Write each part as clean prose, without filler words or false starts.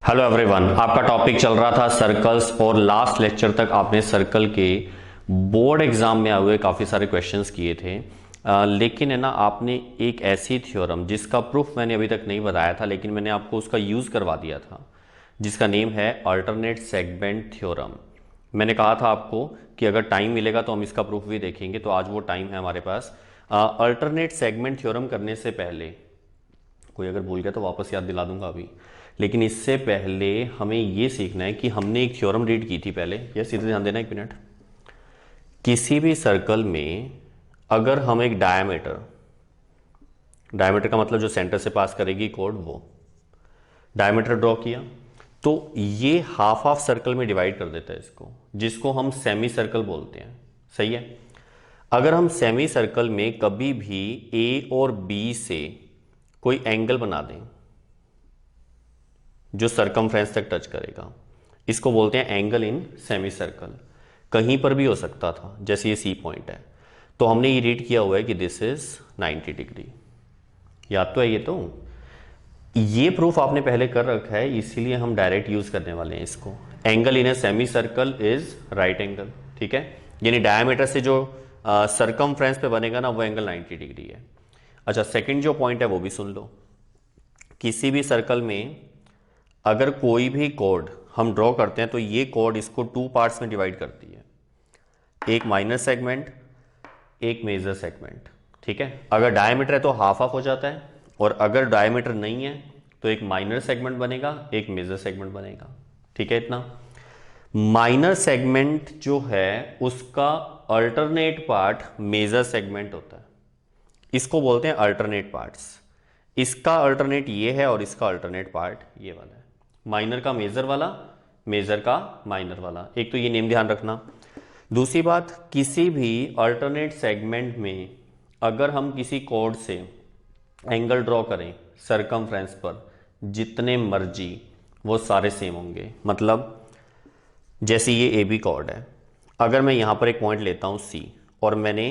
Hello everyone, आपका topic चल रहा था सर्कल्स और लास्ट लेक्चर तक आपने सर्कल के बोर्ड एग्जाम में आए हुए काफ़ी सारे क्वेश्चंस किए थे। लेकिन है ना, आपने एक ऐसी थ्योरम जिसका प्रूफ मैंने अभी तक नहीं बताया था लेकिन मैंने आपको उसका यूज़ करवा दिया था, जिसका नेम है अल्टरनेट सेगमेंट थ्योरम। मैंने कहा था आपको कि अगर टाइम मिलेगा तो हम इसका प्रूफ भी देखेंगे, तो आज वो टाइम है हमारे पास। अल्टरनेट सेगमेंट थ्योरम करने से पहले कोई अगर भूल गया तो वापस याद दिला दूंगा अभी, लेकिन इससे पहले हमें ये सीखना है कि हमने एक थ्योरम रीड की थी पहले। यह सीधे ध्यान देना, एक मिनट। किसी भी सर्कल में अगर हम एक डायमीटर, डायमीटर का मतलब जो सेंटर से पास करेगी कोड, वो डायमीटर ड्रॉ किया तो ये हाफ हाफ सर्कल में डिवाइड कर देता है इसको, जिसको हम सेमी सर्कल बोलते हैं। सही है। अगर हम सेमी सर्कल में कभी भी ए और बी से कोई एंगल बना दें जो सरकमफ्रेंस तक टच करेगा, इसको बोलते हैं एंगल इन सेमी सर्कल। कहीं पर भी हो सकता था, जैसे ये सी पॉइंट है तो हमने ये रीड किया हुआ है कि दिस इज 90 डिग्री। याद तो है ये प्रूफ आपने पहले कर रखा है, इसीलिए हम डायरेक्ट यूज करने वाले हैं इसको। Angle in a semi circle is right angle. ठीक है, यानी डायमीटर से जो सरकमफ्रेंस पे बनेगा ना, वो एंगल 90 डिग्री है। अच्छा, सेकंड जो पॉइंट है वो भी सुन लो। किसी भी सर्कल में अगर कोई भी कोड हम ड्रॉ करते हैं तो ये कोड इसको टू पार्ट्स में डिवाइड करती है, एक माइनर सेगमेंट, एक मेजर सेगमेंट। ठीक है, अगर डायमीटर है तो हाफ हाफ हो जाता है, और अगर डायमीटर नहीं है तो एक माइनर सेगमेंट बनेगा, एक मेजर सेगमेंट बनेगा। ठीक है, इतना। माइनर सेगमेंट जो है उसका अल्टरनेट पार्ट मेजर सेगमेंट होता है, इसको बोलते हैं अल्टरनेट पार्ट्स। इसका अल्टरनेट ये है और इसका अल्टरनेट पार्ट ये वाला है। माइनर का मेजर वाला, मेजर का माइनर वाला। एक तो ये नेम ध्यान रखना। दूसरी बात, किसी भी अल्टरनेट सेगमेंट में अगर हम किसी कोड से एंगल ड्रॉ करें सरकमफ्रेंस पर, जितने मर्जी, वो सारे सेम होंगे। मतलब जैसे ये ए बी कॉर्ड है, अगर मैं यहां पर एक पॉइंट लेता हूं सी और मैंने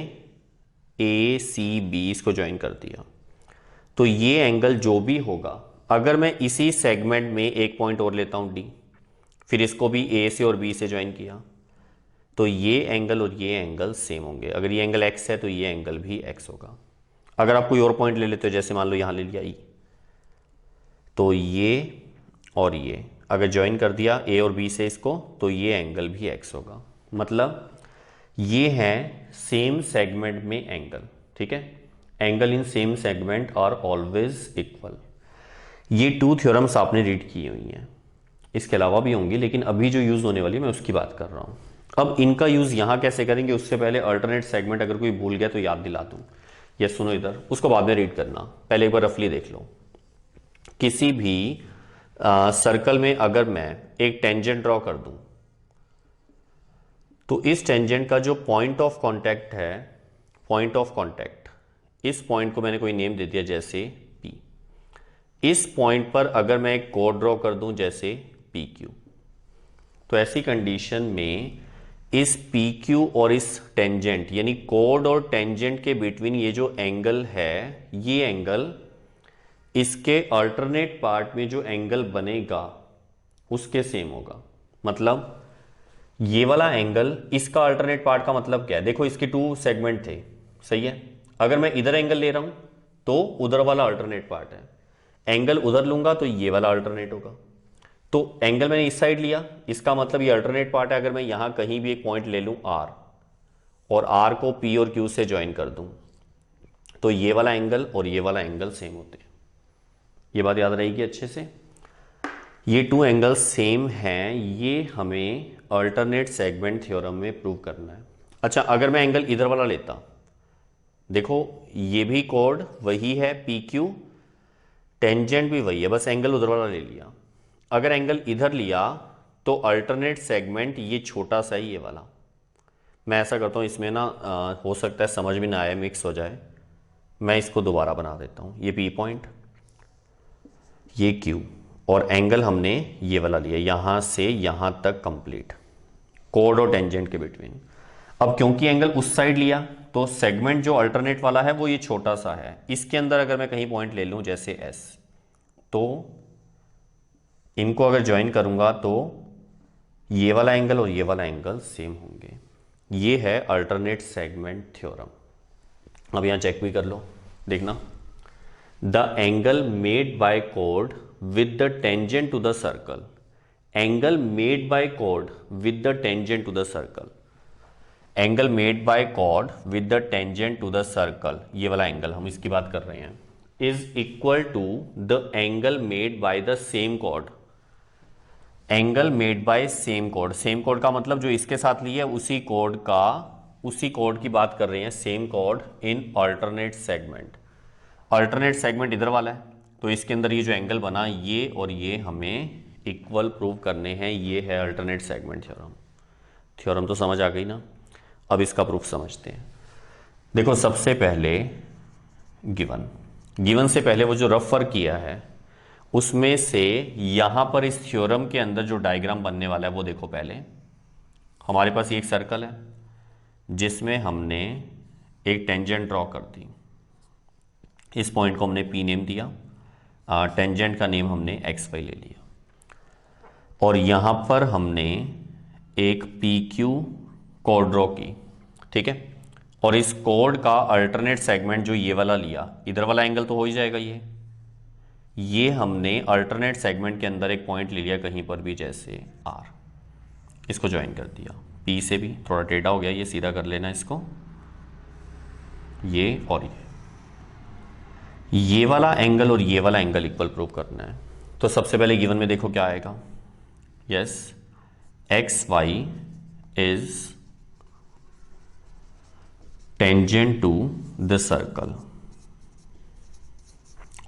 ए सी बी इसको ज्वाइन कर दिया, तो ये एंगल जो भी होगा, अगर मैं इसी सेगमेंट में एक पॉइंट और लेता हूं डी, फिर इसको भी ए से और बी से ज्वाइन किया, तो ये एंगल और ये एंगल सेम होंगे। अगर ये एंगल एक्स है तो ये एंगल भी एक्स होगा। अगर आप कोई और पॉइंट ले लेते हो, जैसे मान लो यहां ले लिया ई, तो ये और ये अगर ज्वाइन कर दिया ए और बी से इसको, तो ये एंगल भी एक्स होगा। मतलब ये है सेम सेगमेंट में एंगल। ठीक है, angle in same segment are always equal. ये टू थ्योरम्स आपने रीड की हुई हैं, इसके अलावा भी होंगी, लेकिन अभी जो यूज होने वाली है मैं उसकी बात कर रहा हूं। अब इनका यूज यहां कैसे करेंगे, उससे पहले अल्टरनेट सेगमेंट अगर कोई भूल गया तो याद दिला दूं। ये सुनो इधर, उसको बाद में रीड करना, पहले एक बार रफली देख लो। किसी भी सर्कल में अगर मैं एक टेंजेंट ड्रॉ कर दूं, तो इस टेंजेंट का जो पॉइंट ऑफ कांटेक्ट है, पॉइंट ऑफ कांटेक्ट, इस पॉइंट को मैंने कोई नेम दे दिया जैसे P। इस पॉइंट पर अगर मैं एक कोड ड्रॉ कर दूं जैसे PQ, तो ऐसी कंडीशन में इस PQ और इस टेंजेंट, यानी कोड और टेंजेंट के बिटवीन ये जो एंगल है, ये एंगल इसके अल्टरनेट पार्ट में जो एंगल बनेगा उसके सेम होगा। मतलब ये वाला एंगल इसका अल्टरनेट पार्ट का मतलब क्या है, देखो इसके टू सेगमेंट थे। सही है, अगर मैं इधर एंगल ले रहा हूं तो उधर वाला अल्टरनेट पार्ट है, एंगल उधर लूंगा तो ये वाला अल्टरनेट होगा। तो एंगल मैंने इस साइड लिया, इसका मतलब ये अल्टरनेट पार्ट है। अगर मैं यहां कहीं भी एक पॉइंट ले लूं R, और R को P और Q से ज्वाइन कर दूं, तो ये वाला एंगल और ये वाला एंगल सेम होते हैं। ये बात याद रहेगी अच्छे से। ये टू एंगल सेम हैं, ये हमें अल्टरनेट सेगमेंट थ्योरम में प्रूव करना है। अच्छा, अगर मैं एंगल इधर वाला लेता, देखो ये भी कोड वही है PQ, टेंजेंट भी वही है, बस एंगल उधर वाला ले लिया। अगर एंगल इधर लिया तो अल्टरनेट सेगमेंट ये छोटा सा ही, ये वाला। मैं ऐसा करता हूँ, इसमें ना हो सकता है समझ में ना आए, मिक्स हो जाए, मैं इसको दोबारा बना देता हूँ। ये P पॉइंट, ये Q, और एंगल हमने ये वाला लिया यहां से यहां तक कंप्लीट, कोड और टेंजेंट के बिटवीन। अब क्योंकि एंगल उस साइड लिया तो सेगमेंट जो अल्टरनेट वाला है वो ये छोटा सा है, इसके अंदर अगर मैं कहीं पॉइंट ले लूं जैसे S, तो इनको अगर ज्वाइन करूंगा तो ये वाला एंगल और ये वाला एंगल सेम होंगे। ये है अल्टरनेट सेगमेंट थ्योरम। अब यहां चेक भी कर लो, देखना। The angle made by chord with the tangent to the circle, angle made by chord with the tangent to the circle, angle made by chord with the tangent to the circle, ये वाला एंगल हम इसकी बात कर रहे हैं, is equal to the angle made by the same chord. Angle made by same chord, same chord का मतलब जो इसके साथ लिया है उसी कॉर्ड की बात कर रहे हैं, same chord in alternate segment. Alternate segment इधर वाला है, तो इसके अंदर ये जो एंगल बना ये और ये हमें इक्वल प्रूव करने हैं। ये है अल्टरनेट सेगमेंट थ्योरम। थ्योरम तो समझ आ गई ना। अब इसका प्रूफ समझते हैं। देखो सबसे पहले गिवन से पहले वो जो रफ वर्क किया है उसमें से यहां पर इस थ्योरम के अंदर जो डायग्राम बनने वाला है वो देखो। पहले हमारे पास ये एक सर्कल है जिसमें हमने एक टेंजेंट ड्रॉ कर दी। इस पॉइंट को हमने पी नेम दिया, टेंजेंट का नेम हमने एक्स वाई ले लिया, और यहां पर हमने एक पी क्यू कोड ड्रॉ की, ठीक है। और इस कोड का अल्टरनेट सेगमेंट जो ये वाला लिया, इधर वाला एंगल तो हो ही जाएगा। ये हमने अल्टरनेट सेगमेंट के अंदर एक पॉइंट ले लिया कहीं पर भी, जैसे आर, इसको ज्वाइन कर दिया। पी से भी थोड़ा टेढ़ा हो गया, ये सीधा कर लेना इसको, ये और ये वाला एंगल और ये वाला एंगल इक्वल प्रूव करना है। तो सबसे पहले गिवन में देखो क्या आएगा। Yes, X Y is tangent to the circle,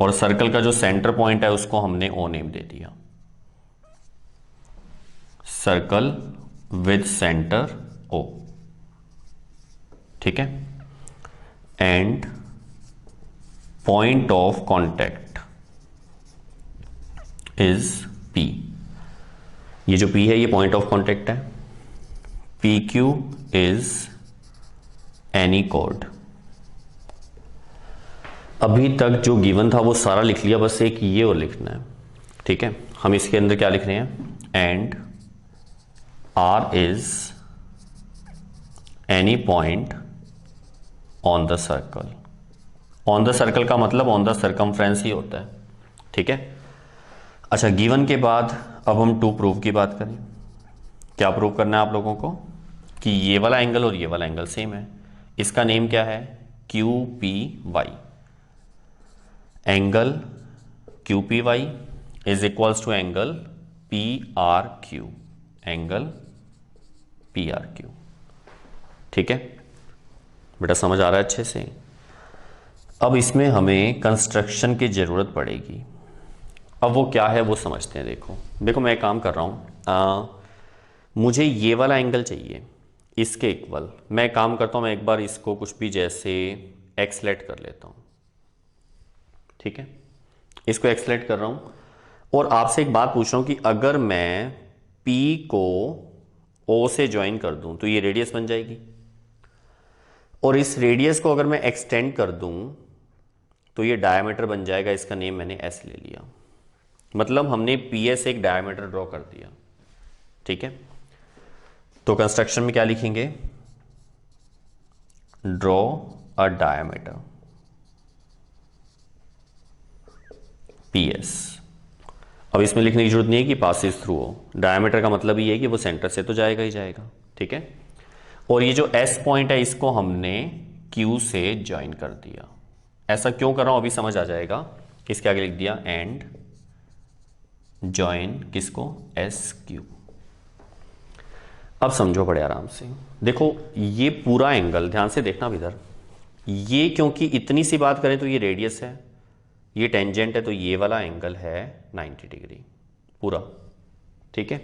और सर्कल का जो सेंटर पॉइंट है उसको हमने ओ नेम दे दिया। सर्कल विद सेंटर ओ, ठीक है। And point of contact is P. ये जो पी है ये पॉइंट ऑफ कॉन्टैक्ट है। P Q is any chord. अभी तक जो गिवन था वो सारा लिख लिया, बस एक ये और लिखना है, ठीक है। हम इसके अंदर क्या लिख रहे हैं, and R is any point on the circle. On the circle का मतलब ऑन द सर्कमफ्रेंस ही होता है, ठीक है। अच्छा, गिवन के बाद अब हम टू प्रूफ की बात करें। क्या प्रूव करना है आप लोगों को कि ये वाला एंगल और ये वाला एंगल सेम है। इसका नेम क्या है, Q P Y. Angle Q P Y is equals to angle P R Q, angle P R Q, ठीक है। बेटा समझ आ रहा है अच्छे से। अब इसमें हमें कंस्ट्रक्शन की जरूरत पड़ेगी। अब वो क्या है वो समझते हैं। देखो मैं एक काम कर रहा हूं, मुझे ये वाला एंगल चाहिए इसके इक्वल। मैं एक काम करता हूं, मैं एक बार इसको कुछ भी जैसे एक्सलेट कर लेता हूं, ठीक है। इसको एक्सलेट कर रहा हूं और आपसे एक बात पूछ रहा हूं कि अगर मैं P को O से ज्वाइन कर दूं तो ये रेडियस बन जाएगी, और इस रेडियस को अगर मैं एक्सटेंड कर दूं तो ये डायमीटर बन जाएगा। इसका नेम मैंने S ले लिया, मतलब हमने PS एक डायमीटर ड्रॉ कर दिया, ठीक है। तो कंस्ट्रक्शन में क्या लिखेंगे, ड्रॉ अ डायमीटर PS। अब इसमें लिखने की जरूरत नहीं है कि पासिस थ्रू हो, डायमीटर का मतलब ये है कि वो सेंटर से तो जाएगा ही जाएगा, ठीक है। और ये जो S पॉइंट है इसको हमने Q से ज्वाइन कर दिया। ऐसा क्यों कर रहा हूं अभी समझ आ जाएगा। इसके आगे लिख दिया एंड ज्वाइन किसको, SQ। अब समझो बड़े आराम से। देखो ये पूरा एंगल ध्यान से देखना इधर, ये क्योंकि इतनी सी बात करें तो ये रेडियस है, ये टेंजेंट है, तो ये वाला एंगल है 90 डिग्री पूरा, ठीक है।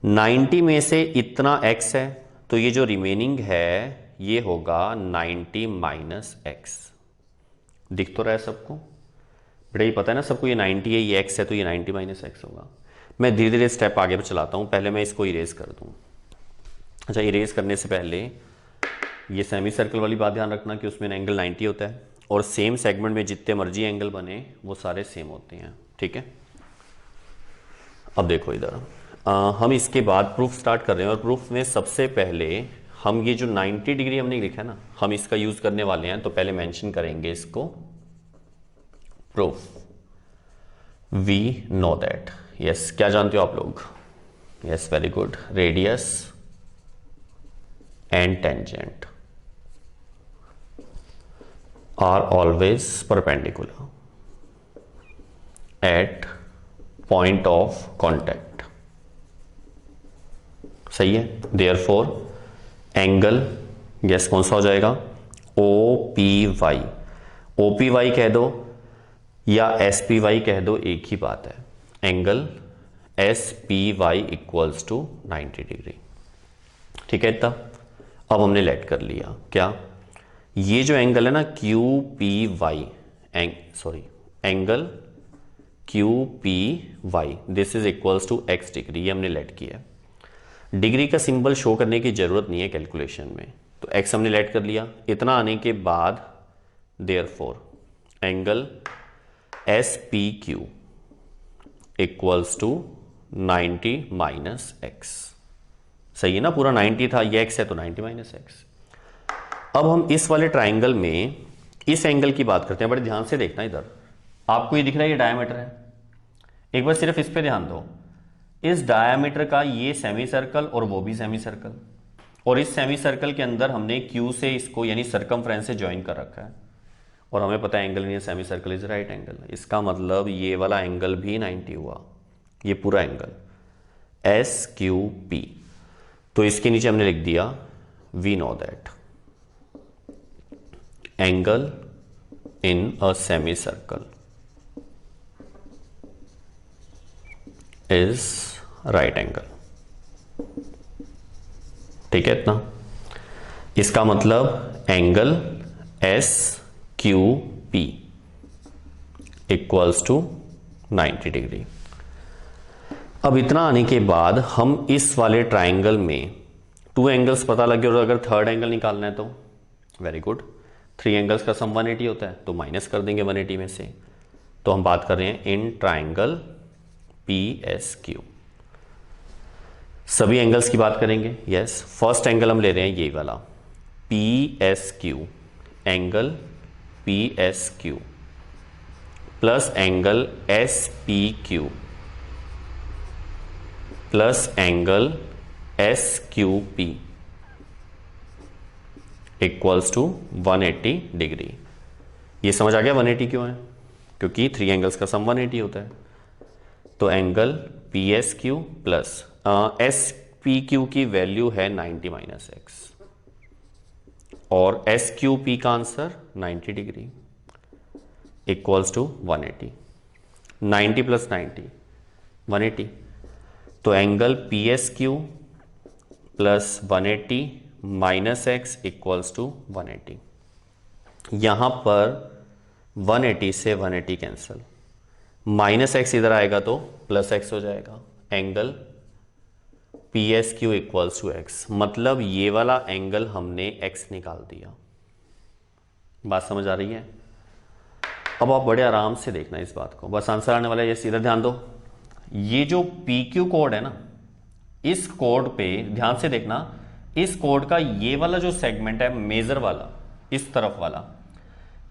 90 में से इतना x है, तो ये जो रिमेनिंग है ये होगा 90 माइनस एक्स। दिख तो रहा है सबको, बेटा ये पता है ना सबको, ये 90 है, ये x है, तो ये 90 माइनस एक्स होगा। मैं धीरे धीरे स्टेप आगे पर चलाता हूँ, पहले मैं इसको इरेज कर दूँ। अच्छा, इरेज करने से पहले ये सेमी सर्कल वाली बात ध्यान रखना कि उसमें एंगल 90 होता है, और सेम सेगमेंट में जितने मर्जी एंगल बने वो सारे सेम होते हैं, ठीक है। अब देखो इधर हम इसके बाद प्रूफ स्टार्ट कर रहे हैं और प्रूफ में सबसे पहले हम ये जो 90 डिग्री हमने लिखा है ना, हम इसका यूज करने वाले हैं। तो पहले मेंशन करेंगे इसको proof. We know that, yes, क्या जानते हो आप लोग? Yes, very good, radius and tangent are always perpendicular at point of contact. सही है। देयरफॉर एंगल, यस, कौन सा हो जाएगा? O P Y. O P Y कह दो या एस पी वाई कह दो, एक ही बात है। Angle S P Y equals to 90 degree. ठीक है इतना। अब हमने लेट कर लिया क्या, ये जो एंगल है ना Q P Y, angle Q P Y, this is equals to X degree, ये हमने लेट किया। डिग्री का सिंबल शो करने की जरूरत नहीं है कैलकुलेशन में, तो एक्स हमने लेट कर लिया। इतना आने के बाद therefore angle S P Q equals to 90 minus X. सही है ना, पूरा 90 था, ये एक्स है तो 90 माइनस एक्स। अब हम इस वाले ट्राइंगल में इस एंगल की बात करते हैं। बड़े ध्यान से देखना, इधर आपको ये दिख रहा है, ये डायमीटर है। एक बार सिर्फ इस पे ध्यान दो, इस डायमीटर का ये सेमी सर्कल और वो भी सेमी सर्कल, और इस सेमी सर्कल के अंदर हमने क्यू से इसको यानी सर्कमफ्रेंस से ज्वाइन कर रखा है, और हमें पता है angle in semi circle is right angle. इसका मतलब ये वाला एंगल भी 90 हुआ, ये पूरा एंगल एस क्यू पी। तो इसके नीचे हमने लिख दिया we know that angle in a semi circle is right angle. ठीक है इतना। इसका मतलब angle S Q P equals to 90 degree. अब इतना आने के बाद हम इस वाले ट्राइंगल में 2 एंगल्स पता लगे, और अगर थर्ड एंगल निकालना है तो वेरी गुड, 3 एंगल्स का सम 180 होता है, तो माइनस कर देंगे 180 में से। तो हम बात कर रहे हैं in triangle P S Q. सभी एंगल्स की बात करेंगे। यस, फर्स्ट एंगल हम ले रहे हैं ये वाला P S Q, angle P S Q plus angle S P Q plus angle S Q P equals to 180 degree. ये समझ आ गया 180 क्यों है? क्योंकि 3 एंगल्स का सम 180 होता है। तो angle P S Q plus S P Q की वैल्यू है 90 माइनस एक्स, और एस क्यू पी का answer 90 degree equals to 180। 90 plus 90 180। तो angle P S Q plus 180 minus X equals to 180। यहां पर 180 से 180 कैंसिल, माइनस एक्स इधर आएगा तो प्लस एक्स हो जाएगा। Angle P S Q equals to X, मतलब ये वाला एंगल हमने एक्स निकाल दिया। बात समझ आ रही है? अब आप बड़े आराम से देखना इस बात को, बस आंसर आने वाला है। ये सीधा ध्यान दो, ये जो पी क्यू कोड है ना, इस कोड पे ध्यान से देखना। इस कोड का ये वाला जो सेगमेंट है मेजर वाला, इस तरफ वाला,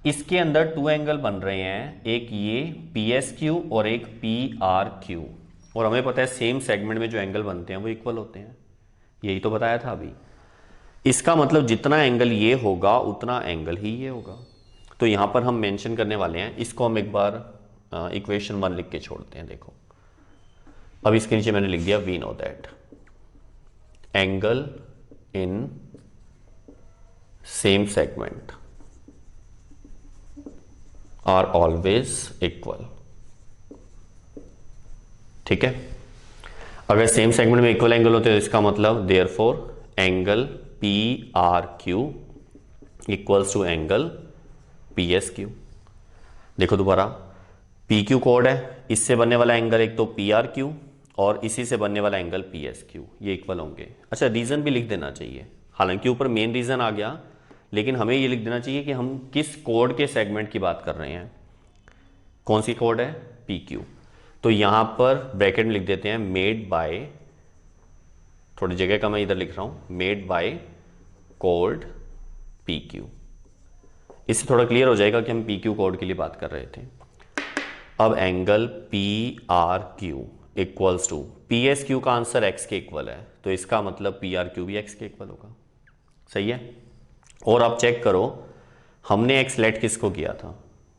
इसके अंदर 2 एंगल बन रहे हैं, एक ये पी एस क्यू और एक पी आर क्यू। और हमें पता है सेम सेगमेंट में जो एंगल बनते हैं वो इक्वल होते हैं, यही तो बताया था अभी। इसका मतलब जितना एंगल ये होगा उतना एंगल ही ये होगा। तो यहां पर हम मेंशन करने वाले हैं, इसको हम एक बार इक्वेशन 1 लिख के छोड़ते हैं। देखो, अब इसके नीचे मैंने लिख दिया we know that angle in same segment are always equal. ठीक है, अगर सेम सेगमेंट में इक्वल एंगल होते हैं तो इसका मतलब therefore angle P R Q equals to angle P S Q. देखो दोबारा, पी क्यू कोड है, इससे बनने वाला एंगल एक तो पी आर क्यू और इसी से बनने वाला एंगल पी एस क्यू, ये इक्वल होंगे। अच्छा, रीजन भी लिख देना चाहिए, हालांकि ऊपर मेन रीजन आ गया, लेकिन हमें ये लिख देना चाहिए कि हम किस कोड के सेगमेंट की बात कर रहे हैं। कौन सी कोड है? P Q. तो यहां पर ब्रैकेट में लिख देते हैं मेड बाय, थोड़ी जगह का मैं इधर लिख रहा हूं, made by code P Q. इससे थोड़ा क्लियर हो जाएगा कि हम पी क्यू कोड के लिए बात कर रहे थे। अब angle P R Q equals to, P S Q का आंसर एक्स के इक्वल है, तो इसका मतलब पी आर क्यू भी एक्स के इक्वल होगा। सही है। और आप चेक करो, हमने एक्स लेट किसको किया था,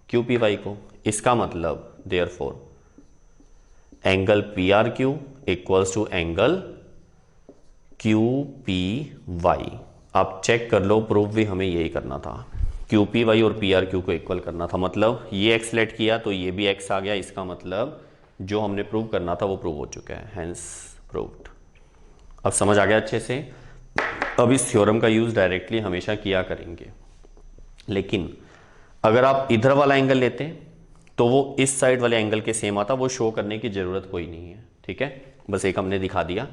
क्यू पी वाई को। इसका मतलब therefore angle P R Q equals to angle Q P Y. आप चेक कर लो, प्रूफ भी हमें यही करना था, क्यू पी वाई और पी आर क्यू को इक्वल करना था। मतलब ये एक्स लेट किया तो ये भी एक्स आ गया, इसका मतलब जो हमने प्रूव करना था वो प्रूव हो चुका है, हेंस प्रूव्ड। अब समझ आ गया अच्छे से। अब इस थ्योरम का यूज डायरेक्टली हमेशा किया करेंगे, लेकिन अगर आप इधर वाला एंगल लेते तो वो इस साइड वाले एंगल के सेम आता, वो शो करने की जरूरत कोई नहीं है। ठीक है, बस एक हमने दिखा दिया।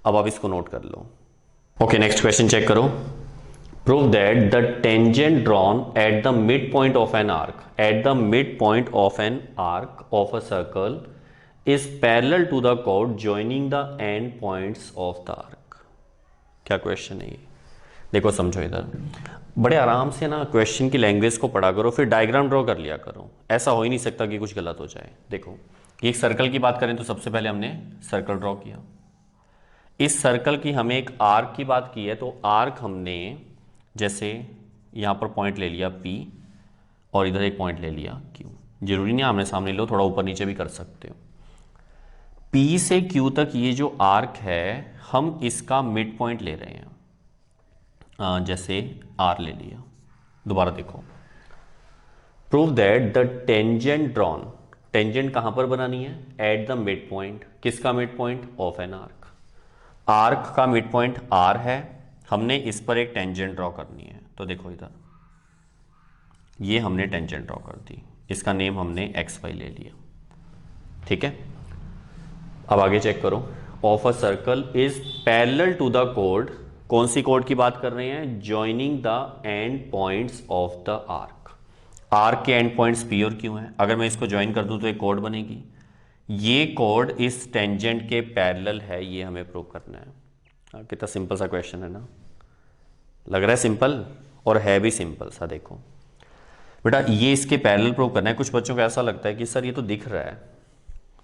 अब आप इसको नोट कर लो। ओके, नेक्स्ट क्वेश्चन चेक करो। Prove that the tangent drawn at the mid point of an arc, at the mid point of an arc of a circle is parallel to the chord joining the end points of the arc। क्या question है ये, देखो समझो इधर। बड़े आराम से ना क्वेश्चन की लैंग्वेज को पढ़ा करो, फिर डायग्राम ड्रॉ कर लिया करो। ऐसा हो ही नहीं सकता कि कुछ गलत हो जाए। देखो, एक सर्कल की बात करें तो सबसे पहले हमने सर्कल ड्रॉ किया। इस सर्कल की हमें एक आर्क की बात की है, तो आर्क हमने जैसे यहां पर पॉइंट ले लिया P और इधर एक पॉइंट ले लिया Q। जरूरी नहीं आमने सामने लो, थोड़ा ऊपर नीचे भी कर सकते हो। P से Q तक ये जो आर्क है, हम इसका मिड पॉइंट ले रहे हैं। जैसे R ले लिया। दोबारा देखो, prove that the tangent drawn, tangent कहां पर बनानी है, एट द मिड पॉइंट। किसका mid point, of an arc. Arc का मिड पॉइंट R है, हमने इस पर एक टेंजेंट ड्रॉ करनी है। तो देखो इधर ये हमने टेंजेंट ड्रॉ कर दी, इसका नेम हमने एक्स वाई ले लिया। ठीक है, अब आगे चेक करो। Of a circle is parallel to the कोड, कौन सी कोड की बात कर रहे हैं, joining the end points of the arc. Arc के एंड पॉइंट्स पी और क्यू हैं। अगर मैं इसको ज्वाइन कर दूं तो एक कोड बनेगी। ये कोड इस टेंजेंट के पैरेलल है, ये हमें प्रूव करना है। कितना सिंपल सा क्वेश्चन है ना, लग रहा है सिंपल, और है भी सिंपल सा। देखो बेटा, ये इसके पैरेलल प्रूव करना है। कुछ बच्चों को ऐसा लगता है कि सर ये तो दिख रहा है,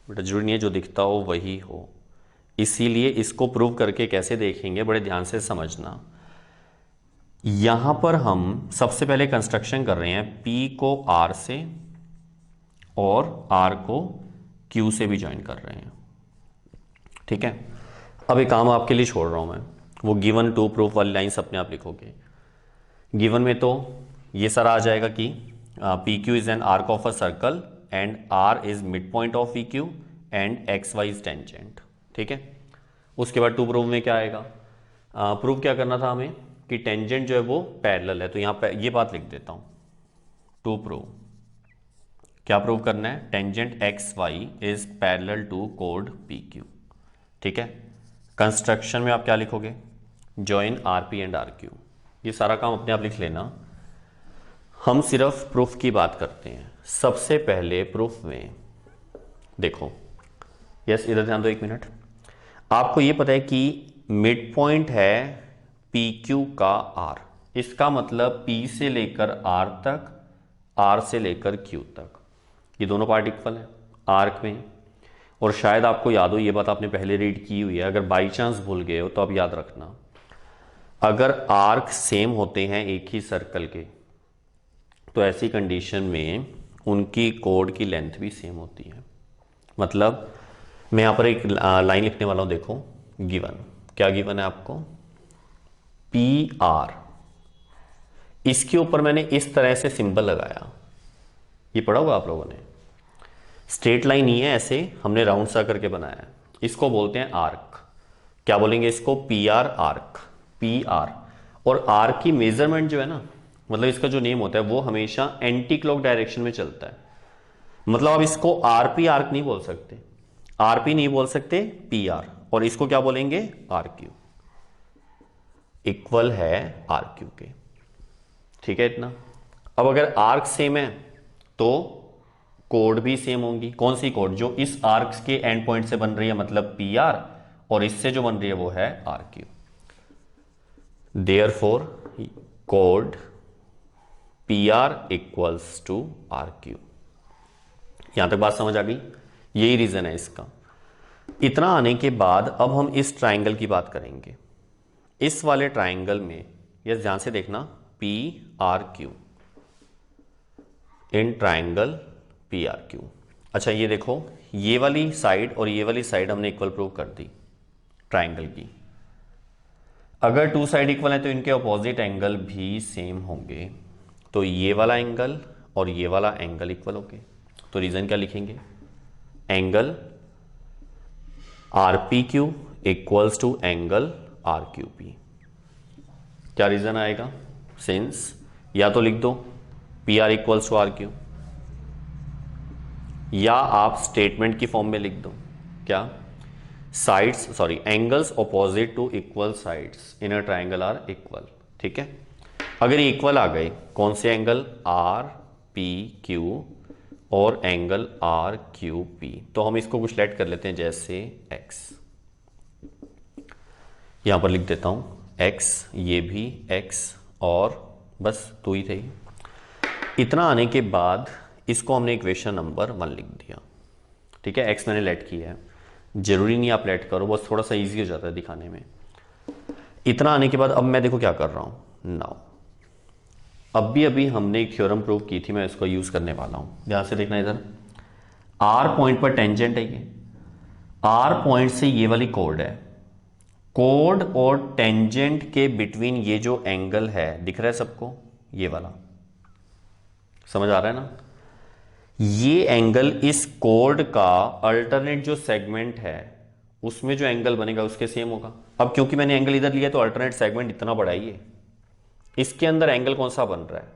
बेटा जरूरी नहीं है जो दिखता हो वही हो। इसीलिए इसको प्रूव करके कैसे देखेंगे, बड़े ध्यान से समझना। यहां पर हम सबसे पहले कंस्ट्रक्शन कर रहे हैं, P को R से और R को Q से भी ज्वाइन कर रहे हैं। ठीक है, अब एक काम आपके लिए छोड़ रहा हूं मैं, वो गिवन टू प्रूफ वाली लाइंस अपने आप लिखोगे। गिवन में तो ये सारा आ जाएगा कि P Q is an arc of a circle and R is mid point of P Q and X Y is tangent. ठीक है, उसके बाद टू प्रूफ में क्या आएगा, प्रूफ क्या करना था हमें कि टेंजेंट जो है वो पैरेलल है। तो यहां पे ये बात लिख देता हूं, टू प्रूव। क्या प्रूव करना है, tangent X Y is parallel to कोड पी क्यू। ठीक है, कंस्ट्रक्शन में आप क्या लिखोगे, join R P and R Q. ये सारा काम अपने आप लिख लेना। हम सिर्फ प्रूफ की बात करते हैं। सबसे पहले प्रूफ में देखो, यस इधर ध्यान दो एक मिनट। आपको ये पता है कि मिड पॉइंट है पी क्यू का आर, इसका मतलब पी से लेकर आर तक, आर से लेकर क्यू तक, ये दोनों पार्ट इक्वल है आर्क में। और शायद आपको याद हो, ये बात आपने पहले रीड की हुई है, अगर बाई चांस भूल गए हो तो आप याद रखना, अगर आर्क सेम होते हैं एक ही सर्कल के, तो ऐसी कंडीशन में उनकी कोड की लेंथ भी सेम होती है। मतलब मैं यहां पर एक लाइन लिखने वाला हूं, देखो गिवन, क्या गिवन है आपको, पी आर, इसके ऊपर मैंने इस तरह से सिंबल लगाया, ये पढ़ा होगा आप लोगों ने, स्ट्रेट लाइन ही है, ऐसे हमने राउंड सा करके बनाया है। इसको बोलते हैं आर्क। क्या बोलेंगे इसको, P R arc, P R. और आर्क की मेजरमेंट जो है ना, मतलब इसका जो नेम होता है वो हमेशा एंटी क्लॉक डायरेक्शन में चलता है। मतलब आप इसको आरपी आर्क नहीं बोल सकते, आरपी नहीं बोल सकते, पी आर। और इसको क्या बोलेंगे, आर क्यू, इक्वल है आर क्यू के। ठीक है इतना। अब अगर आर्क सेम है तो कोड भी सेम होंगी। कौन सी कोड? जो इस आर्क्स के एंड पॉइंट से बन रही है, मतलब पी आर, और इससे जो बन रही है वो है आर क्यू। देयरफॉर कोड P R equals to R Q. यहां तक बात समझ आ गई? यही रीजन है इसका। इतना आने के बाद अब हम इस ट्राइंगल की बात करेंगे। इस वाले ट्राइंगल में यह ध्यान से देखना, P R Q in triangle P R Q. अच्छा ये देखो, ये वाली साइड और ये वाली साइड हमने इक्वल प्रूव कर दी ट्राइंगल की। अगर टू साइड इक्वल है तो इनके अपोजिट एंगल भी सेम होंगे। तो ये वाला एंगल और ये वाला एंगल इक्वल होंगे। तो रीजन क्या लिखेंगे? Angle R P Q equals to angle R Q P. क्या रीजन आएगा? सिंस, या तो लिख दो P R equals to R Q, या आप स्टेटमेंट की फॉर्म में लिख दो क्या? Sides sorry angles opposite to equal sides in a triangle are equal. ठीक है, अगर ये इक्वल आ गए, कौन से एंगल? आर पी क्यू और एंगल आर क्यू पी, तो हम इसको कुछ लेट कर लेते हैं जैसे एक्स। यहां पर लिख देता हूं एक्स, ये भी एक्स, और बस तो ही थे। इतना आने के बाद इसको हमने इक्वेशन नंबर 1 लिख दिया। ठीक है, एक्स मैंने लेट किया है, जरूरी नहीं आप लेट करो, बस थोड़ा सा इजी हो जाता है दिखाने में। इतना आने के बाद अब मैं देखो क्या कर रहा हूं नाउ। अभी हमने एक थ्योरम प्रूव की थी, मैं इसको यूज करने वाला हूं। ध्यान से देखना, इधर आर पॉइंट पर टेंजेंट है, ये आर पॉइंट से ये वाली कोड है। कोड और टेंजेंट के बिटवीन ये जो एंगल है दिख रहा है सबको, ये वाला, समझ आ रहा है ना? ये एंगल इस कोड का अल्टरनेट जो सेगमेंट है उसमें जो एंगल बनेगा उसके सेम होगा। अब क्योंकि मैंने एंगल इधर लिया तो अल्टरनेट सेगमेंट इतना बड़ा ही है, इसके अंदर एंगल कौन सा बन रहा है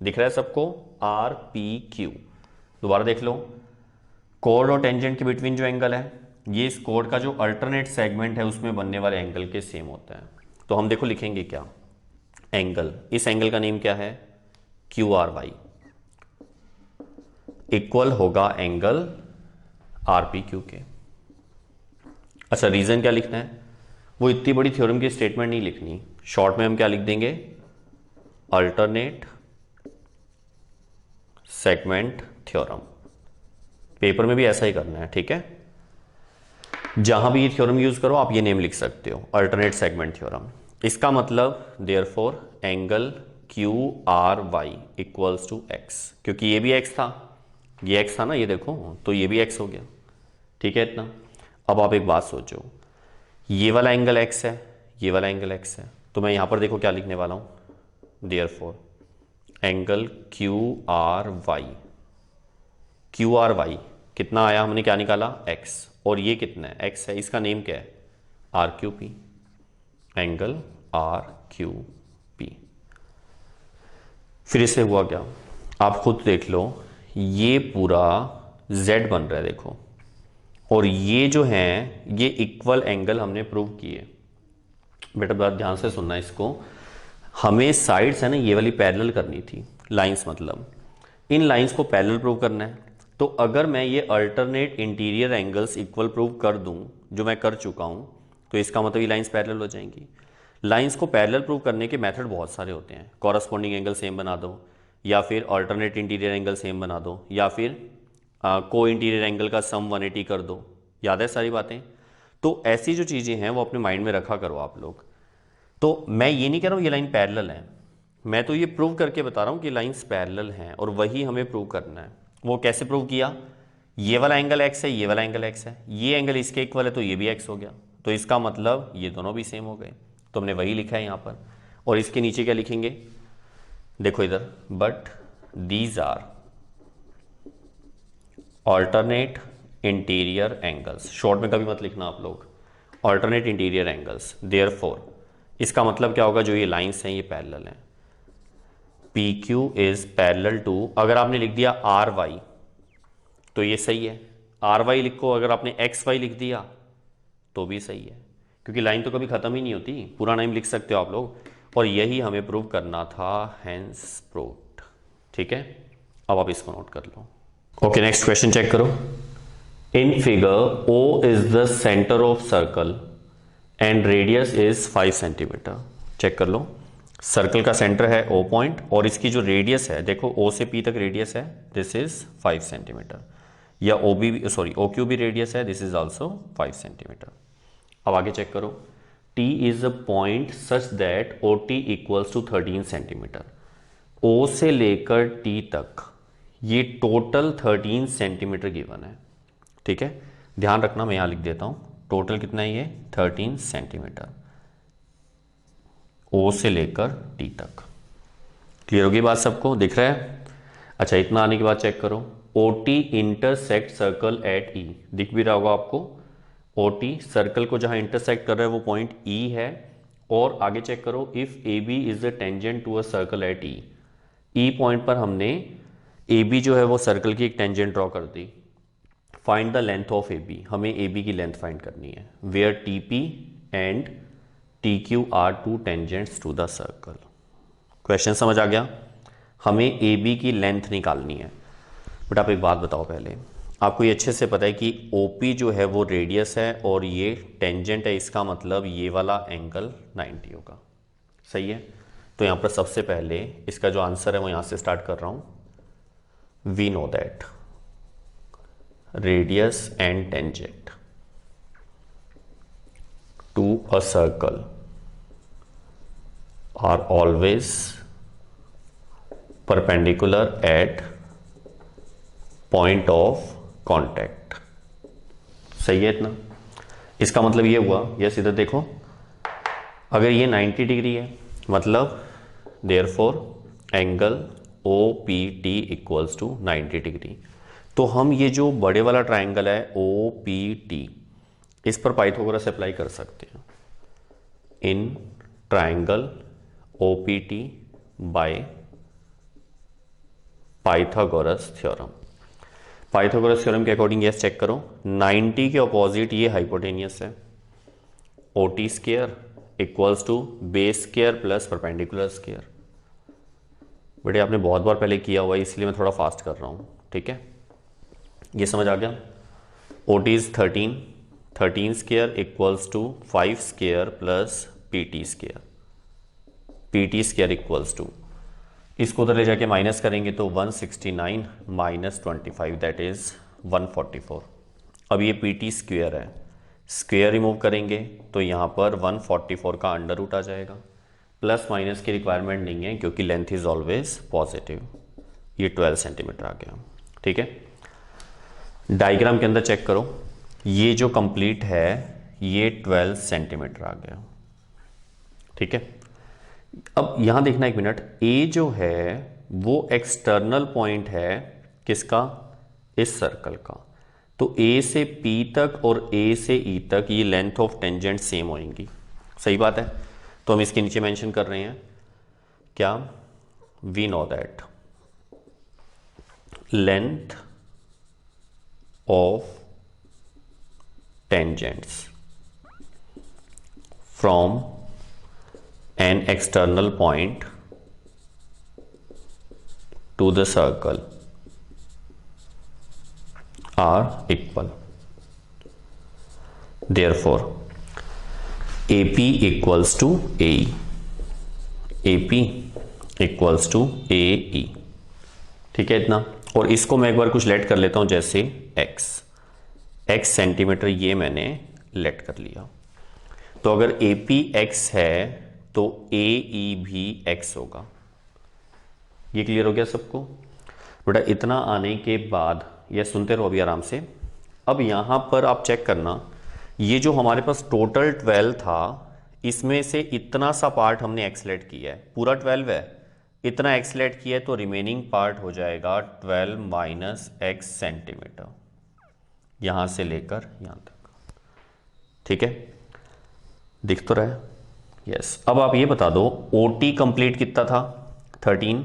दिख रहा है सबको? Are P Q. दोबारा देख लो, कोड और टेंजेंट के बिटवीन जो एंगल है, ये इस कोड का जो अल्टरनेट सेगमेंट है उसमें बनने वाले एंगल के सेम होता है। तो हम देखो लिखेंगे क्या? एंगल, इस एंगल का नेम क्या है? क्यू आर वाई इक्वल होगा एंगल आर पी क्यू के। अच्छा रीजन क्या लिखना है? वो इतनी बड़ी थ्योरम की स्टेटमेंट नहीं लिखनी, शॉर्ट में हम क्या लिख देंगे? Alternate segment theorem. पेपर में भी ऐसा ही करना है, ठीक है? जहां भी ये थ्योरम यूज करो आप ये नेम लिख सकते हो, अल्टरनेट सेगमेंट थ्योरम। इसका मतलब therefore angle Q R Y equals to X, क्योंकि ये भी एक्स था, ये एक्स था ना, ये देखो, तो ये भी एक्स हो गया। ठीक है इतना। अब आप एक बात सोचो, ये वाला एंगल एक्स है, ये वाला एंगल एक्स है, तो मैं यहां पर देखो क्या लिखने वाला हूं? Therefore angle Q R Y, Q R Y कितना आया? हमने क्या निकाला? एक्स, और ये कितना है? एक्स है, इसका नेम क्या है? R Q P, angle R Q P. फिर इससे हुआ क्या? आप खुद देख लो, ये पूरा z बन रहा है देखो, और ये जो है ये इक्वल एंगल हमने प्रूव किए। बेटा बात ध्यान से सुनना इसको, हमें साइड्स है ना ये वाली पैरेलल करनी थी, लाइंस मतलब इन लाइंस को पैरेलल प्रूव करना है। तो अगर मैं ये alternate interior angles equal prove कर दूं, जो मैं कर चुका हूं, तो इसका मतलब ये लाइंस पैरेलल हो जाएंगी। लाइंस को पैरेलल प्रूव करने के मेथड बहुत सारे होते हैं, कॉरस्पॉन्डिंग एंगल सेम बना दो, या फिर अल्टरनेट इंटीरियर एंगल सेम बना दो, या फिर को इंटीरियर एंगल का सम 180 कर दो। याद है सारी बातें? तो ऐसी जो चीज़ें हैं वो अपने माइंड में रखा करो आप लोग। तो मैं ये नहीं कह रहा हूँ ये लाइन पैरेलल है, मैं तो ये प्रूव करके बता रहा हूँ कि लाइंस पैरेलल हैं और वही हमें प्रूव करना है। वो कैसे प्रूव किया? ये वाला एंगल एक्स है, ये वाला एंगल एक्स है, ये एंगल इसके इक्वल है तो ये भी एक्स हो गया, तो इसका मतलब ये दोनों भी सेम हो गए। तो हमने वही लिखा है यहाँ पर, और इसके नीचे क्या लिखेंगे? देखो इधर, but these are alternate interior angles. Short में कभी मत लिखना आप लोग, ऑल्टरनेट इंटीरियर एंगल्स। देयरफॉर इसका मतलब क्या होगा? जो ये लाइंस हैं ये पैरेलल हैं। P Q is parallel to, अगर आपने लिख दिया आर वाई तो ये सही है, आर वाई लिखो, अगर आपने एक्स वाई लिख दिया तो भी सही है, क्योंकि लाइन तो कभी खत्म ही नहीं होती, पूरा नाम लिख सकते हो आप लोग। और यही हमें प्रूव करना था, हेंस प्रूव्ड। ठीक है, अब आप इसको नोट कर लो। ओके, नेक्स्ट क्वेश्चन चेक करो। In figure O is the centre of circle and radius is 5 centimetre. Check कर लो, सर्कल का सेंटर है ओ पॉइंट और इसकी जो रेडियस है, देखो ओ से पी तक रेडियस है, दिस इज 5 सेंटीमीटर। या O B, sorry O Q भी रेडियस है, दिस इज ऑल्सो 5 सेंटीमीटर। अब आगे चेक करो, T is a point such that O T equals to 13 centimetre. O से लेकर टी तक ये टोटल 13 सेंटीमीटर गिवन है। ठीक है, ध्यान रखना, मैं यहां लिख देता हूं, टोटल कितना है ये 13 सेंटीमीटर ओ से लेकर टी तक। क्लियर होगी बात, सबको दिख रहा है? अच्छा, इतना आने के बाद चेक करो, O T intersect circle at E. दिख भी रहा होगा आपको, ओ टी सर्कल को जहां इंटरसेक्ट कर रहा है वो पॉइंट ई है। और आगे चेक करो, if A B is the tangent to a circle at E. E point पर हमने ए बी जो है वो सर्कल की एक टेंजेंट ड्रॉ कर दी। Find the length of A B, हमें ए बी की लेंथ फाइंड करनी है। Where T P and T Q are two tangents to the circle. Question समझ आ गया? हमें ए बी की लेंथ निकालनी है। बट आप एक बात बताओ, पहले आपको ये अच्छे से पता है कि ओ पी जो है वो रेडियस है और ये टेंजेंट है, इसका मतलब ये वाला एंगल 90 होगा। सही है? तो यहाँ पर सबसे पहले इसका जो आंसर है वो यहाँ से स्टार्ट कर रहा हूँ। We know that radius and tangent to a circle are always perpendicular at point of contact। सही है इतना? इसका मतलब ये हुआ, यस इधर देखो, अगर ये 90 डिग्री है मतलब therefore angle O P T equals to 90 degree. तो हम ये जो बड़े वाला ट्राइंगल है ओ पी टी, इस पर पाइथागोरस अप्लाई कर सकते हैं। In triangle O P T by Pythagoras theorem. Pythagoras theorem के अकॉर्डिंग यस चेक करो, 90 के अपोजिट ये हाइपोटेनियस है, O T square equals to base square plus perpendicular square. बेटे आपने बहुत बार पहले किया हुआ है इसलिए मैं थोड़ा फास्ट कर रहा हूं। ठीक है, ये समझ आ गया? O T is 13 square equals to 5 square plus P T square. P T square equals to, इसको उधर ले जाके माइनस करेंगे तो 169 माइनस 25 दैट इज 144। अब ये पी टी स्क्वायर है, स्क्वायर रिमूव करेंगे तो यहाँ पर 144 का अंडर रूट आ जाएगा। प्लस माइनस की रिक्वायरमेंट नहीं है क्योंकि लेंथ इज ऑलवेज पॉजिटिव। ये 12 सेंटीमीटर आ गया। ठीक है, डायग्राम के अंदर चेक करो, ये जो कंप्लीट है ये 12 सेंटीमीटर आ गया। ठीक है, अब यहां देखना एक मिनट, ए जो है वो एक्सटर्नल पॉइंट है किसका? इस सर्कल का। तो ए से पी तक और ए से ई तक ये लेंथ ऑफ टेंजेंट सेम होंगी। सही बात है? तो हम इसके नीचे मेंशन कर रहे हैं क्या? We know that length of tangents from an external point to the circle are equal. Therefore AP equals to AE, AP equals to AE। ठीक है इतना? और इसको मैं एक बार कुछ लेट कर लेता हूं, जैसे x सेंटीमीटर ये मैंने लेट कर लिया। तो अगर AP x है तो AE भी x होगा। ये क्लियर हो गया सबको? बेटा इतना आने के बाद ये सुनते रहो अभी आराम से। अब यहां पर आप चेक करना, ये जो हमारे पास टोटल 12 था इसमें से इतना सा पार्ट हमने एक्सलेट किया है, पूरा 12 है, इतना एक्सलेट किया है तो रिमेनिंग पार्ट हो जाएगा 12 माइनस x सेंटीमीटर, यहां से लेकर यहां तक। ठीक है, दिख तो रहा है? यस। अब आप ये बता दो OT कंप्लीट कितना था? 13।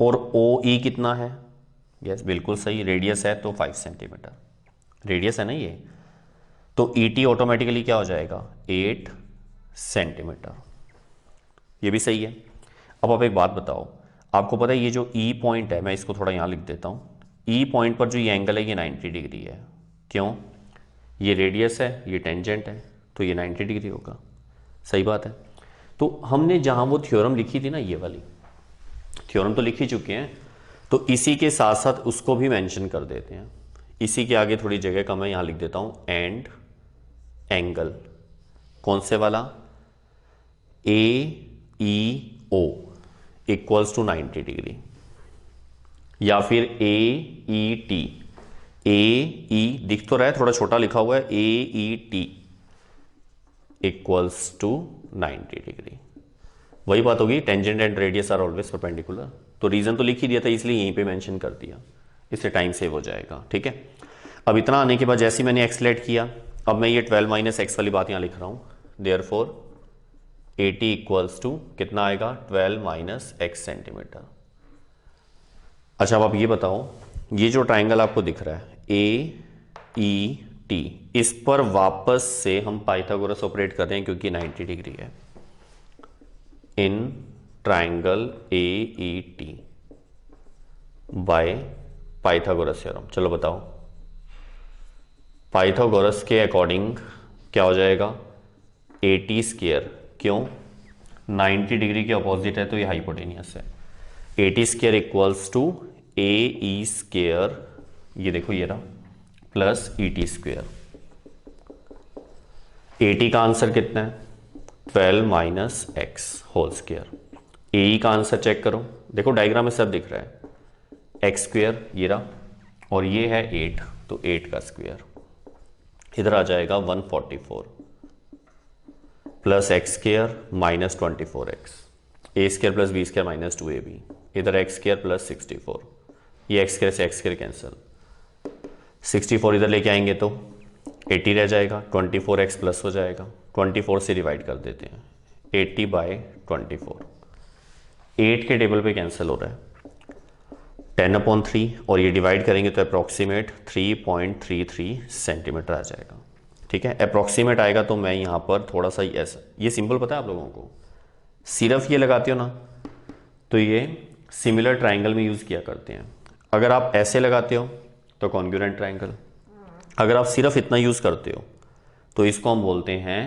और OE कितना है? यस बिल्कुल सही, रेडियस है तो 5 सेंटीमीटर रेडियस है ना ये, तो ET ऑटोमेटिकली क्या हो जाएगा? 8 सेंटीमीटर। ये भी सही है। अब आप एक बात बताओ, आपको पता है ये जो E पॉइंट है, मैं इसको थोड़ा यहां लिख देता हूं, ई पॉइंट पर जो ये एंगल है ये 90 डिग्री है। क्यों? ये रेडियस है, ये टेंजेंट है, तो ये 90 डिग्री होगा। सही बात है। तो हमने जहाँ वो थ्योरम लिखी थी ना, ये वाली थ्योरम तो लिख ही चुके हैं, तो इसी के साथ साथ उसको भी मेंशन कर देते हैं। इसी के आगे थोड़ी जगह कम है, यहाँ लिख देता हूँ एंड एंगल। कौन से वाला? AEO इक्वल्स टू 90 डिग्री, या फिर AET। AE दिख तो रहा है, थोड़ा छोटा लिखा हुआ है, AET इक्वल्स टू 90 डिग्री। वही बात होगी, tangent and radius are always perpendicular. तो रीजन तो लिख ही दिया था, इसलिए यहीं पे मेंशन कर दिया, इससे टाइम सेव हो जाएगा। ठीक है, अब इतना आने के बाद जैसे मैंने एक्सलेट किया, अब मैं ये 12 माइनस एक्स वाली बात यहाँ लिख रहा हूँ। देयरफॉर AT इक्वल्स टू कितना आएगा? 12 माइनस एक्स सेंटीमीटर। अच्छा, अब आप ये बताओ, ये जो ट्राइंगल आपको दिख रहा है AET, इस पर वापस से हम पाइथागोरस ऑपरेट कर रहे हैं क्योंकि 90 डिग्री है। In triangle AET bye Pythagoras theorem. चलो बताओ, पाइथागोरस के अकॉर्डिंग क्या हो जाएगा? AT square. क्यों? 90 डिग्री के अपोजिट है तो ये हाइपोटेनियस है। AT square equals to AE square, ये देखो ये रहा, प्लस ET स्क्वायर। AT का आंसर कितना है? 12 minus X whole square. AE का आंसर चेक करो, देखो डायग्राम में सब दिख रहा है, एक्स स्क्वायर ये रहा, और ये है 8, तो 8 का स्क्वायर इधर आ जाएगा 144 plus X square minus 24x, A square plus B square minus 2ab, इधर एक्स स्क्वायर प्लस 64, ये एक्स स्क्वायर से एक्स स्क्वायर कैंसिल, 64 इधर लेके आएंगे तो 80 रह जाएगा, 24x प्लस हो जाएगा, 24 से डिवाइड कर देते हैं, 80/24, 8 के टेबल पे कैंसिल हो रहा है, 10/3, और ये डिवाइड करेंगे तो अप्रॉक्सीमेट 3.33 सेंटीमीटर आ जाएगा। ठीक है, अप्रॉक्सीमेट आएगा तो मैं यहाँ पर थोड़ा सा ऐसा, ये सिंपल पता है आप लोगों को, सिर्फ ये लगाते हो ना तो ये सिमिलर ट्राइंगल में यूज़ किया करते हैं। अगर आप ऐसे लगाते हो तो कॉन्ग्रुएंट ट्राइंगल, अगर आप सिर्फ इतना यूज़ करते हो तो इसको हम बोलते हैं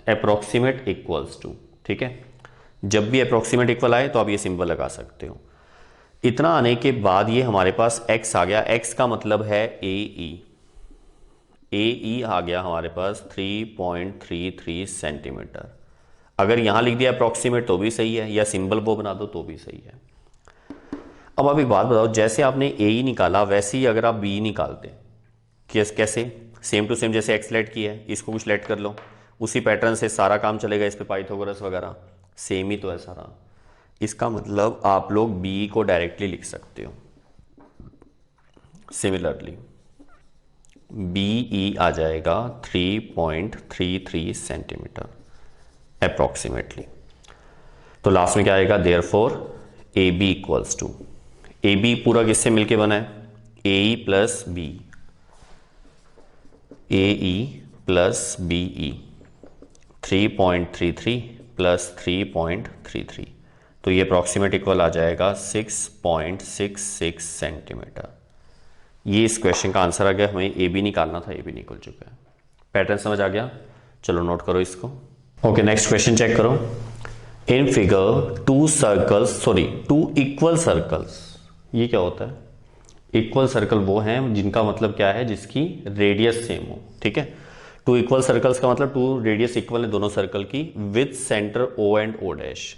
अप्रॉक्सीमेट इक्वल्स टू। ठीक है, जब भी अप्रॉक्सीमेट इक्वल आए तो आप ये सिंबल लगा सकते हो। इतना आने के बाद ये हमारे पास x आ गया, x का मतलब है AE, AE आ गया हमारे पास 3.33 सेंटीमीटर। अगर यहां लिख दिया अप्रॉक्सीमेट तो भी सही है, या सिंबल वो बना दो तो भी सही है। अब आप एक बात बताओ, जैसे आपने AE निकाला वैसे ही अगर आप BE निकालते, कैसे? सेम टू सेम जैसे एक्सलेट की है, इसको कुछ लेट कर लो, उसी पैटर्न से सारा काम चलेगा, इस पे पाइथागोरस वगैरह सेम ही तो है सारा। इसका मतलब आप लोग BE को डायरेक्टली लिख सकते हो। सिमिलरली BE आ जाएगा 3.33 सेंटीमीटर अप्रॉक्सीमेटली। तो लास्ट में क्या आएगा? Therefore AB equals to, AB पूरा किससे मिलके बना है? AE plus B, AE plus BE, 3.33 plus 3.33, तो ये अप्रॉक्सीमेट इक्वल आ जाएगा 6.66 सेंटीमीटर। ये इस क्वेश्चन का आंसर आ गया। हमें AB निकालना था, AB निकल चुका है। पैटर्न समझ आ गया? चलो नोट करो इसको। ओके, नेक्स्ट क्वेश्चन चेक करो। In figure two equal circles, ये क्या होता है? इक्वल सर्कल वो हैं जिनका मतलब क्या है? जिसकी रेडियस सेम हो। ठीक है, टू इक्वल सर्कल्स का मतलब टू रेडियस इक्वल है दोनों सर्कल की, with centre O and O dash.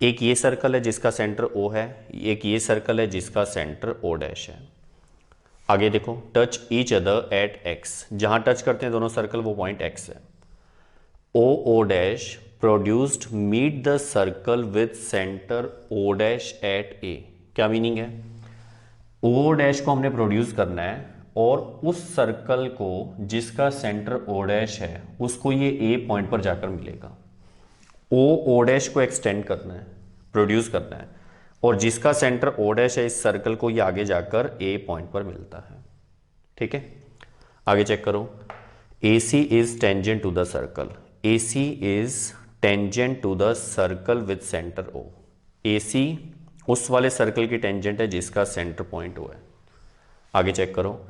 एक ये सर्कल है जिसका सेंटर O है, एक ये सर्कल है जिसका सेंटर O डैश है। आगे देखो, touch each other at x, जहां टच करते हैं दोनों सर्कल वो पॉइंट x है। O dash produced meet the circle with centre O dash at A। क्या मीनिंग है? O डैश को हमने प्रोड्यूस करना है और उस सर्कल को जिसका सेंटर O डैश है उसको ये A पॉइंट पर जाकर मिलेगा। O डैश को एक्सटेंड करना है, प्रोड्यूस करना है, और जिसका सेंटर O डैश है इस सर्कल को ये आगे जाकर A पॉइंट पर मिलता है। ठीक है, आगे चेक करो। AC is tangent to the circle, AC is tangent to the circle with centre O। AC उस वाले सर्कल की टेंजेंट है जिसका सेंटर पॉइंट वो है। आगे चेक करो,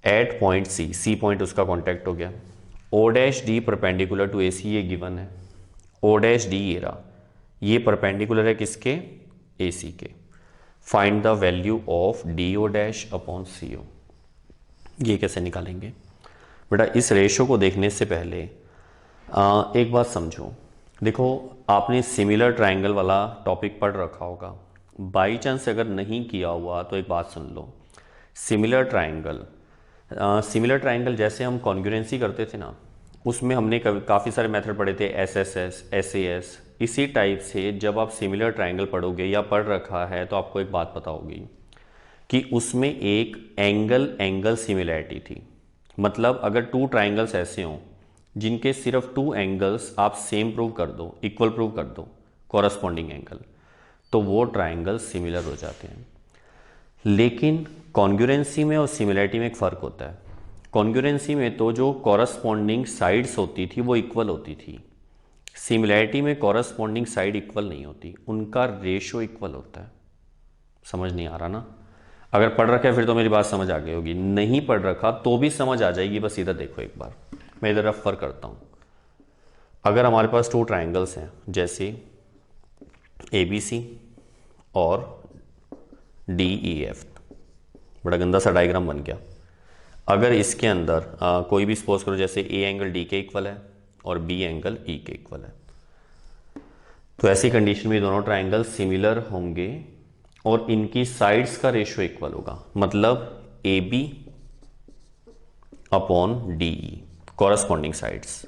at point C, C point उसका कॉन्टैक्ट हो गया। O dash D perpendicular to A C, ये गिवन है। ओ डैश डी ये रहा, ये परपेंडिकुलर है किसके, ए सी के। Find the value of D O dash upon C O. ये कैसे निकालेंगे बेटा? इस रेशो को देखने से पहले एक बात समझो। देखो, आपने सिमिलर ट्रायंगल वाला टॉपिक पढ़ रखा होगा। बाई चांस अगर नहीं किया हुआ तो एक बात सुन लो। सिमिलर ट्रायंगल जैसे हम कॉन्ग्रुएंसी करते थे ना, उसमें हमने काफ़ी सारे मेथड पढ़े थे, एसएसएस, एसएएस। इसी टाइप से जब आप सिमिलर ट्रायंगल पढ़ोगे या पढ़ रखा है तो आपको एक बात पता होगी कि उसमें एक एंगल सिमिलैरिटी थी। मतलब अगर टू ट्रायंगल्स ऐसे हों जिनके सिर्फ टू एंगल्स आप सेम प्रूव कर दो, इक्वल प्रूव कर दो, कॉरस्पॉन्डिंग एंगल, तो वो ट्रायंगल सिमिलर हो जाते हैं। लेकिन कॉन्ग्रुएंसी में और सिमिलैरिटी में एक फ़र्क होता है। कॉन्ग्रुएंसी में तो जो कॉरस्पॉन्डिंग साइड्स होती थी वो इक्वल होती थी। सिमिलैरिटी में कॉरस्पॉन्डिंग साइड इक्वल नहीं होती, उनका रेशो इक्वल होता है। समझ नहीं आ रहा ना? अगर पढ़ रखा है फिर तो मेरी बात समझ आ गई होगी, नहीं पढ़ रखा तो भी समझ आ जाएगी। बस इधर देखो एक बार, मैं इधर रेफर करता हूँ। अगर हमारे पास टू ट्रायंगल्स हैं जैसे ए बी सी और डी ई एफ, बड़ा गंदा सा डायग्राम बन गया। अगर इसके अंदर कोई भी सपोज करो जैसे ए एंगल डी के इक्वल है और बी एंगल ई के इक्वल है, तो ऐसी कंडीशन में दोनों ट्रायंगल सिमिलर होंगे और इनकी साइड्स का रेशियो इक्वल होगा। मतलब A B upon D E, corresponding sides,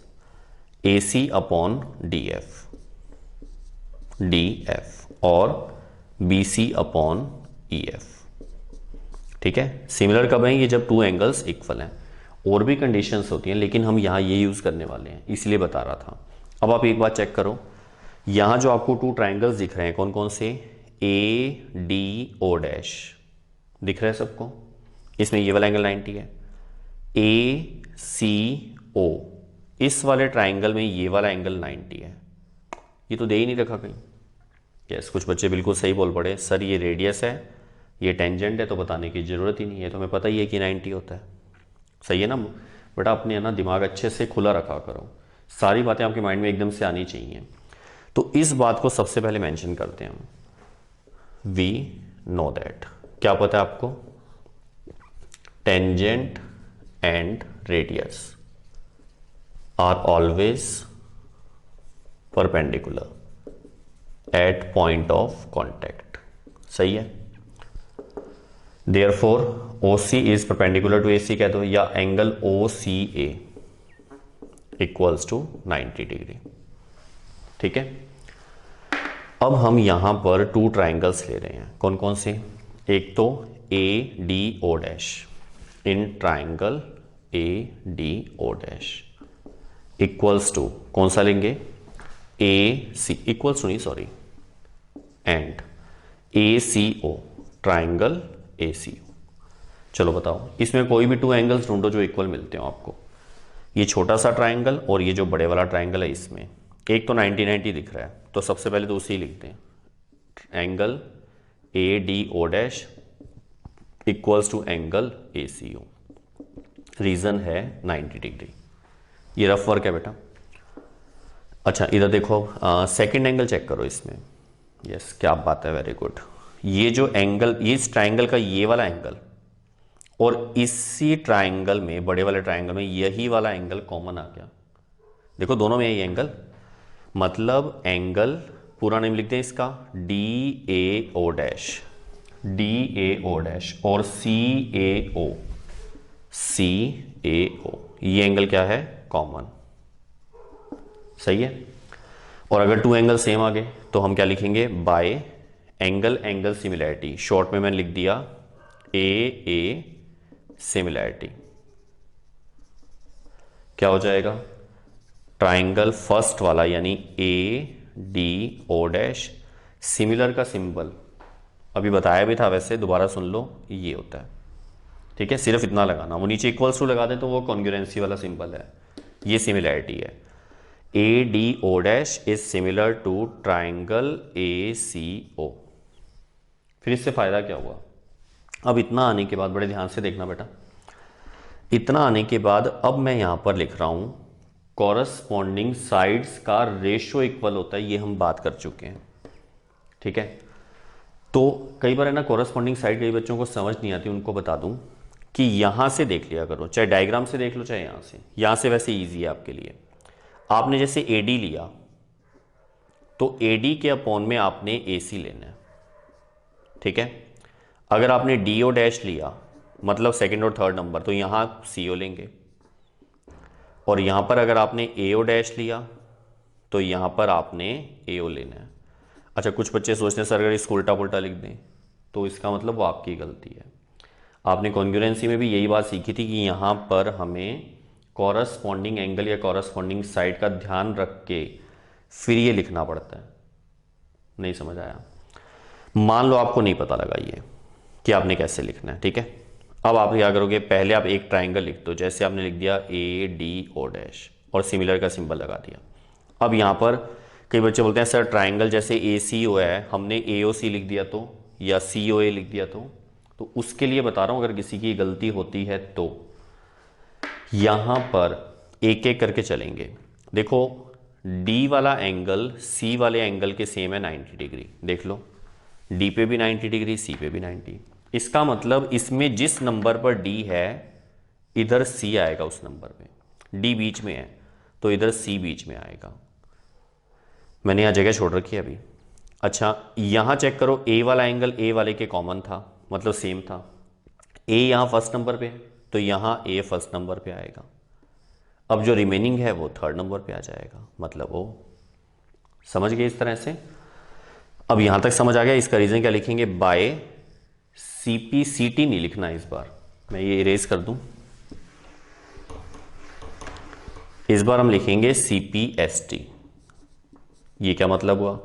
A C upon D F और B C upon E F. ठीक है, सिमिलर कब है? ये जब टू एंगल्स इक्वल हैं। और भी कंडीशंस होती हैं लेकिन हम यहाँ ये यूज़ करने वाले हैं, इसलिए बता रहा था। अब आप एक बात चेक करो, यहाँ जो आपको टू ट्रायंगल्स दिख रहे हैं कौन कौन से? ए डी ओ डैश दिख रहा है सबको। इसमें ये वाला एंगल 90 है। ए सी ओ, इस वाले ट्रायंगल में ये वाला एंगल 90 है। ये तो दे ही नहीं रखा कहीं। यस, कुछ बच्चे बिल्कुल सही बोल पड़े, सर ये रेडियस है, ये टेंजेंट है, तो बताने की ज़रूरत ही नहीं है, तो हमें पता ही है कि 90 होता है। सही है ना बेटा? अपने ना दिमाग अच्छे से खुला रखा करो, सारी बातें आपके माइंड में एकदम से आनी चाहिए। तो इस बात को सबसे पहले मेंशन करते हैं हम। वी नो दैट, क्या पता है आपको? Tangent and radius are always perpendicular at point of contact. सही है? Therefore OC is perpendicular to AC कह दो, या angle OCA equals to 90 degree. ठीक है, अब हम यहां पर टू ट्रायंगल्स ले रहे हैं। कौन कौन से? एक तो ADO dash, in triangle ADO dash equals to कौन सा लेंगे? AC इक्वल्स टू नहीं, sorry, and ACO, triangle ACO। चलो बताओ, इसमें कोई भी टू एंगल्स ढूंढो जो इक्वल मिलते हो आपको। ये छोटा सा ट्रायंगल और ये जो बड़े वाला ट्रायंगल है, इसमें एक तो 90-90 दिख रहा है, तो सबसे पहले तो उसी लिखते हैं। Angle ADO dash equals to angle ACO। Reason है 90 डिग्री। ये रफ वर्क है बेटा। अच्छा, इधर देखो, सेकंड एंगल चेक करो इसमें। यस, क्या बात है, वेरी गुड। ये जो एंगल, ये इस ट्रायंगल का ये वाला एंगल और इसी ट्रायंगल में, बड़े वाले ट्रायंगल में यही वाला एंगल कॉमन आ गया। देखो दोनों में यही एंगल, मतलब एंगल पूरा नेम लिखते हैं इसका, DAO डैश, DAO डैश और CAO, ये एंगल क्या है? कॉमन। सही है? और अगर टू एंगल सेम आ गए तो हम क्या लिखेंगे? बाय एंगल सिमिलैरिटी, शॉर्ट में मैंने लिख दिया AA सिमिलैरिटी। क्या हो जाएगा? ट्रायंगल फर्स्ट वाला यानी ADO डैश, सिमिलर का सिंबल अभी बताया भी था, वैसे दोबारा सुन लो, ये होता है। ठीक है, सिर्फ इतना लगाना, वो नीचे इक्वल्स टू लगा दे तो वो कॉन्ग्रुएंसी वाला सिंबल है, ये सिमिलैरिटी है। ADO dash is similar to triangle ACO। फिर इससे फ़ायदा क्या हुआ? अब इतना आने के बाद बड़े ध्यान से देखना बेटा, इतना आने के बाद अब मैं यहाँ पर लिख रहा हूँ कॉरस्पॉन्डिंग साइड्स का रेशो इक्वल होता है, ये हम बात कर चुके हैं, ठीक है। तो कई बार है ना कॉरस्पॉन्डिंग साइड कई बच्चों को समझ नहीं आती, उनको बता दूं कि यहाँ से देख लिया करो, चाहे डायग्राम से देख लो चाहे यहाँ से वैसे ईजी है आपके लिए। आपने जैसे AD लिया तो AD के अपॉन में आपने AC लेना है, ठीक है। अगर आपने DO डैश लिया मतलब सेकंड और थर्ड नंबर, तो यहाँ CO लेंगे। और यहाँ पर अगर आपने AO डैश लिया तो यहाँ पर आपने AO लेना है। अच्छा, कुछ बच्चे सोचते हैं सर अगर इसको उल्टा पुल्टा लिख दें, तो इसका मतलब वो आपकी गलती है। आपने कॉन्ग्रुएंसी में भी यही बात सीखी थी कि यहाँ पर हमें कॉरस्पॉन्डिंग एंगल या कॉरस्पॉन्डिंग साइड का ध्यान रख के फिर ये लिखना पड़ता है। नहीं समझ आया? मान लो आपको नहीं पता लगा ये कि आपने कैसे लिखना है, ठीक है। अब आप क्या करोगे, पहले आप एक ट्राइंगल लिख दो, जैसे आपने लिख दिया ADO डैश और सिमिलर का सिंबल लगा दिया। अब यहाँ पर कई बच्चे बोलते हैं सर ट्राइंगल जैसे ACO है, हमने AOC लिख दिया तो, या COA लिख दिया तो उसके लिए बता रहा हूं अगर किसी की गलती होती है तो यहां पर एक एक करके चलेंगे। देखो D वाला एंगल C वाले एंगल के सेम है 90 डिग्री, देख लो D पे भी 90 डिग्री, C पे भी 90। इसका मतलब इसमें जिस नंबर पर D है इधर C आएगा उस नंबर पे, D बीच में है तो इधर C बीच में आएगा। मैंने यहाँ जगह छोड़ रखी है अभी। अच्छा, यहाँ चेक करो A वाला एंगल A वाले के कॉमन था, मतलब सेम था। A यहाँ फर्स्ट नंबर पे तो यहाँ A फर्स्ट नंबर पे आएगा। अब जो रिमेनिंग है वो थर्ड नंबर पे आ जाएगा, मतलब वो समझ गए इस तरह से। अब यहाँ तक समझ आ गया। इसका रीज़न क्या लिखेंगे, बाय CPCT नहीं लिखना इस बार, मैं ये इरेज कर दूं। इस बार हम लिखेंगे CPST। ये क्या मतलब हुआ,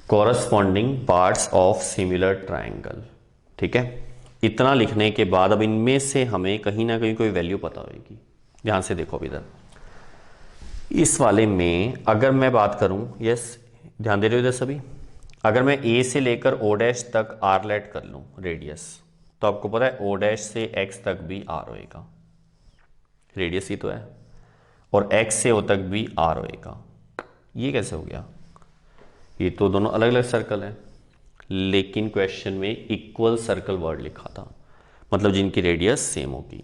corresponding parts of similar triangle, ठीक है। इतना लिखने के बाद अब इनमें से हमें कहीं ना कहीं कोई वैल्यू पता होगी। ध्यान से देखो इधर, इस वाले में अगर मैं बात करूं, यस ध्यान दे रहे हो इधर सभी, अगर मैं A से लेकर O डैश तक R लेट कर लूं रेडियस, तो आपको पता है O डैश से X तक भी R होएगा, रेडियस ही तो है, और X से O तक भी R होएगा। ये कैसे हो गया, ये तो दोनों अलग अलग सर्कल है, लेकिन क्वेश्चन में इक्वल सर्कल वर्ड लिखा था, मतलब जिनकी रेडियस सेम होगी।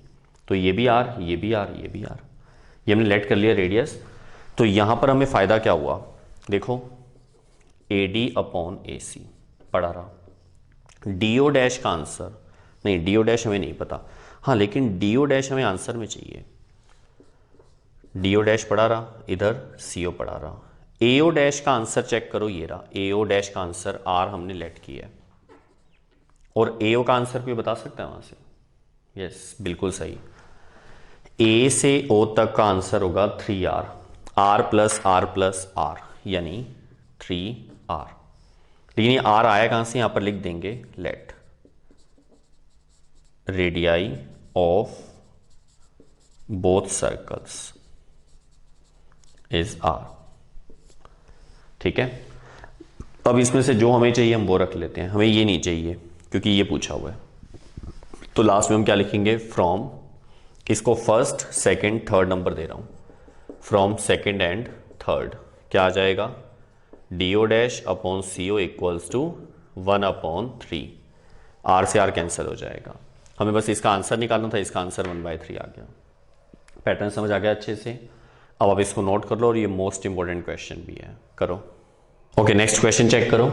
तो ये भी R, ये भी R, ये भी R, ये हमने लेट कर लिया रेडियस। तो यहां पर हमें फायदा क्या हुआ, देखो AD अपॉन AC पढ़ा रहा। DO डैश का आंसर नहीं, DO डैश हमें नहीं पता, हाँ लेकिन DO डैश हमें आंसर में चाहिए। DO डैश पढ़ा रहा, इधर CO पढ़ा रहा। AO डैश का आंसर चेक करो, ये रहा AO डैश का आंसर, R हमने लेट किया है। और AO का आंसर कोई बता सकता है वहां से, यस बिल्कुल सही। A से O तक का आंसर होगा 3R, R plus R plus R यानी 3R। लेकिन ये R आया कहां से, यहां पर लिख देंगे let radii of both circles is R, ठीक है। अब इसमें से जो हमें चाहिए हम वो रख लेते हैं, हमें ये नहीं चाहिए क्योंकि ये पूछा हुआ है। तो लास्ट में हम क्या लिखेंगे, फ्रॉम, इसको फर्स्ट सेकंड थर्ड नंबर दे रहा हूं, फ्रॉम सेकंड एंड थर्ड क्या आ जाएगा, DO dash upon CO equals to 1/3। R से R कैंसिल हो जाएगा। हमें बस इसका आंसर निकालना था, इसका आंसर 1/3 आ गया। पैटर्न समझ आ गया अच्छे से। अब आप इसको नोट कर लो, और ये मोस्ट इंपॉर्टेंट क्वेश्चन भी है, करो। ओके, नेक्स्ट क्वेश्चन चेक करो।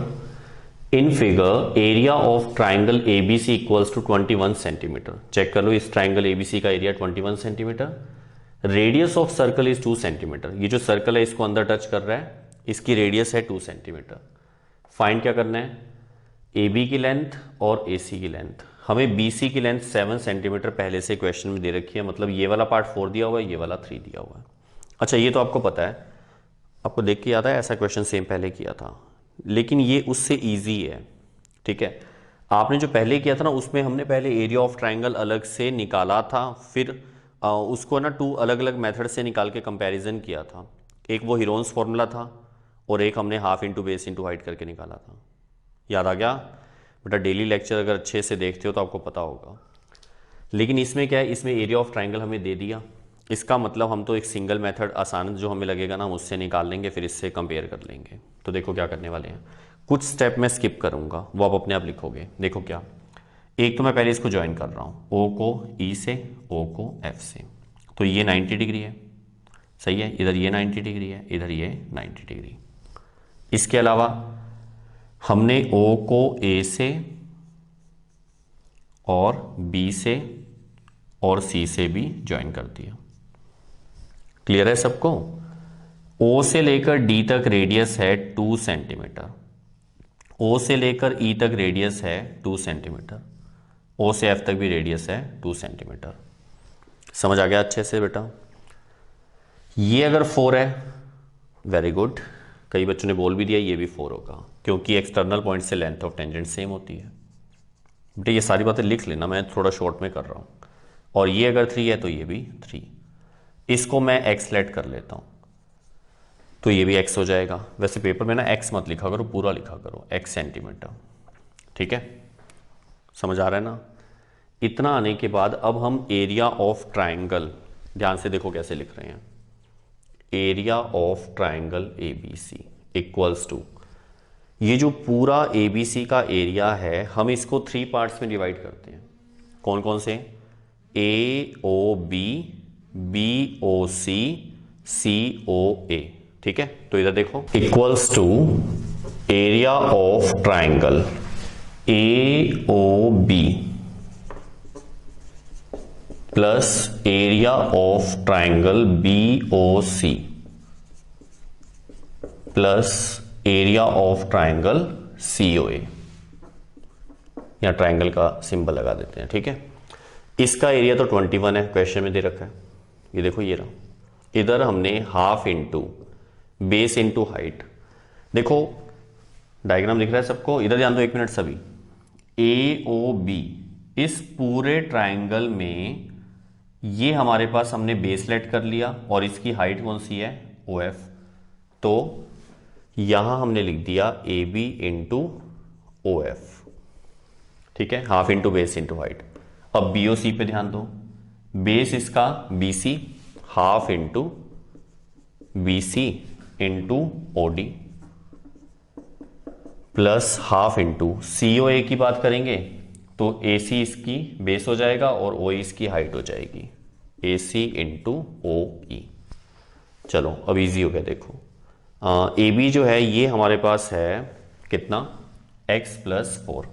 In figure area of triangle ABC equals to 21 centimetre. Check कर लो, इस ट्राइंगल ABC का area 21 centimetre, radius of circle is 2 centimetre. ये जो सर्कल है इसको अंदर टच कर रहा है, इसकी रेडियस है 2 सेंटीमीटर। फाइंड क्या करना है, AB की लेंथ और AC की लेंथ। हमें BC की लेंथ 7 सेंटीमीटर पहले से क्वेश्चन में दे रखी है, मतलब ये वाला पार्ट 4 दिया हुआ है, ये वाला 3 दिया हुआ है। अच्छा, ये तो आपको पता है, आपको देख के याद है ऐसा क्वेश्चन सेम पहले किया था, लेकिन ये उससे इजी है, ठीक है। आपने जो पहले किया था ना, उसमें हमने पहले एरिया ऑफ ट्राइंगल अलग से निकाला था, फिर उसको ना 2 अलग अलग मेथड से निकाल के कंपैरिजन किया था। एक वो हीरोन्स फॉर्मूला था, और एक हमने half into base into height करके निकाला था। याद आ गया बेटा? डेली लेक्चर अगर अच्छे से देखते हो तो आपको पता होगा। लेकिन इसमें क्या है, इसमें एरिया ऑफ ट्राइंगल हमें दे दिया, इसका मतलब हम तो एक सिंगल मेथड आसान जो हमें लगेगा ना हम उससे निकाल लेंगे, फिर इससे कंपेयर कर लेंगे। तो देखो क्या करने वाले हैं, कुछ स्टेप मैं स्किप करूंगा, वो आप अपने आप लिखोगे। देखो क्या, एक तो मैं पहले इसको ज्वाइन कर रहा हूँ, ओ को ई से, ओ को एफ से, तो ये 90 डिग्री है, सही है। इधर ये 90 डिग्री है, इधर ये 90 डिग्री। इसके अलावा हमने ओ को ए से और बी से और सी से भी ज्वाइन कर दिया। क्लियर है सबको? ओ से लेकर डी तक रेडियस है 2 सेंटीमीटर, ओ से लेकर ई तक रेडियस है 2 सेंटीमीटर, ओ से एफ तक भी रेडियस है 2 सेंटीमीटर। समझ आ गया अच्छे से बेटा? ये अगर 4 है, वेरी गुड, कई बच्चों ने बोल भी दिया ये भी 4 होगा, क्योंकि एक्सटर्नल पॉइंट से लेंथ ऑफ टेंजेंट सेम होती है। बेटा ये सारी बातें लिख लेना, मैं थोड़ा शॉर्ट में कर रहा हूँ। और ये अगर 3 है तो ये भी 3, इसको मैं एक्स लेट कर लेता हूँ, तो ये भी एक्स हो जाएगा। वैसे पेपर में ना एक्स मत लिखा करो, पूरा लिखा करो, एक्स सेंटीमीटर, ठीक है? समझ आ रहा है ना? इतना आने के बाद अब हम एरिया ऑफ ट्राइंगल, ध्यान से देखो कैसे लिख रहे हैं, area of triangle A B C equals to, ये जो पूरा ए बी सी का एरिया है हम इसको 3 पार्ट्स में डिवाइड करते हैं। कौन कौन से? ए ओ बी, बी ओ सी, सी ओ ए, ठीक है? तो इधर देखो, equals to area of triangle A O B plus area of triangle B O C plus area of triangle C O A. या ट्राइंगल का सिंबल लगा देते हैं, ठीक है? इसका एरिया तो 21 है, क्वेश्चन में दे रखा है, ये देखो ये रहा। इधर हमने half into base into height, देखो डायग्राम दिख रहा है सबको? इधर ध्यान दो 1 मिनट सभी। ए ओ बी, इस पूरे ट्राइंगल में ये हमारे पास हमने बेस लेट कर लिया और इसकी हाइट कौन सी है? O F. तो यहां हमने लिख दिया A B into O F, ठीक है? Half into base into height. अब बी ओ सी पे ध्यान दो, बेस इसका B C, half into B C into O D plus half into C O A की बात करेंगे तो ए सी इसकी बेस हो जाएगा और ओ इसकी हाइट हो जाएगी, ए सी इंटू ओ ई। चलो अब इजी हो गया, देखो ए बी जो है ये हमारे पास है कितना? x प्लस 4,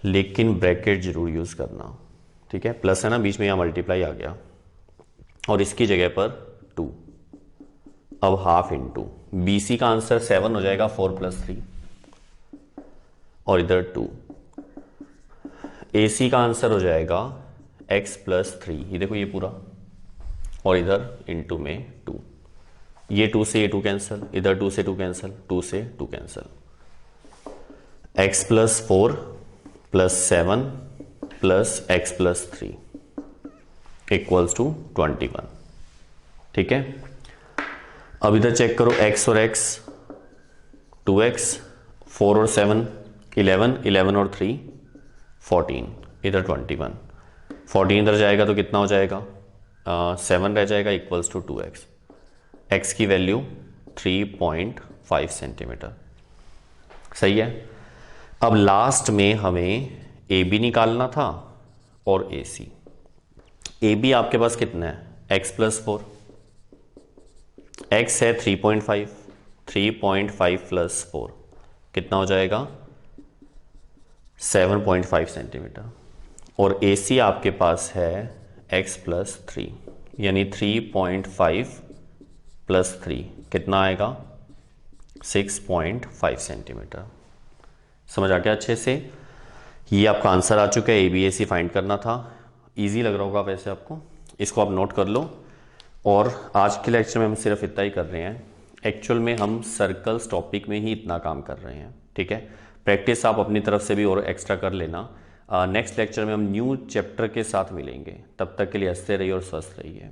लेकिन ब्रैकेट जरूर यूज करना, ठीक है? प्लस है ना बीच में, यहां मल्टीप्लाई आ गया और इसकी जगह पर 2। अब हाफ इंटू बी सी का आंसर 7 हो जाएगा, 4 प्लस 3, और इधर 2। ए सी का आंसर हो जाएगा x प्लस 3, ये देखो ये पूरा, और इधर इंटू में 2। ये 2 से ये 2 कैंसिल, इधर 2 से 2 कैंसिल, 2 से 2 cancel. x plus 4 plus 7 plus x plus 3 equals to 21, ठीक है? अब इधर चेक करो, x और x 2x, 4 और 7 11, 11 और 3 14, इधर 21, 14 इधर जाएगा तो कितना हो जाएगा? 7 रह जाएगा, इक्वल्स टू 2x। x की वैल्यू 3.5 सेंटीमीटर, सही है? अब लास्ट में हमें ए बी निकालना था और ए सी। ए बी आपके पास कितना है? x प्लस 4, x है 3.5, 3.5 प्लस 4 कितना हो जाएगा? 7.5 सेंटीमीटर। और ए सी आपके पास है x प्लस 3, यानी 3.5 प्लस 3 कितना आएगा? 6.5 सेंटीमीटर। समझ आ गया अच्छे से? ये आपका आंसर आ चुका है, A B A C find करना था। इजी लग रहा होगा वैसे आपको, इसको आप नोट कर लो। और आज के लेक्चर में हम सिर्फ इतना ही कर रहे हैं, एक्चुअल में हम सर्कल्स टॉपिक में ही इतना काम कर रहे हैं, ठीक है? प्रैक्टिस आप अपनी तरफ से भी और एक्स्ट्रा कर लेना। नेक्स्ट लेक्चर में हम न्यू चैप्टर के साथ मिलेंगे, तब तक के लिए हंसते रहिए और स्वस्थ रहिए।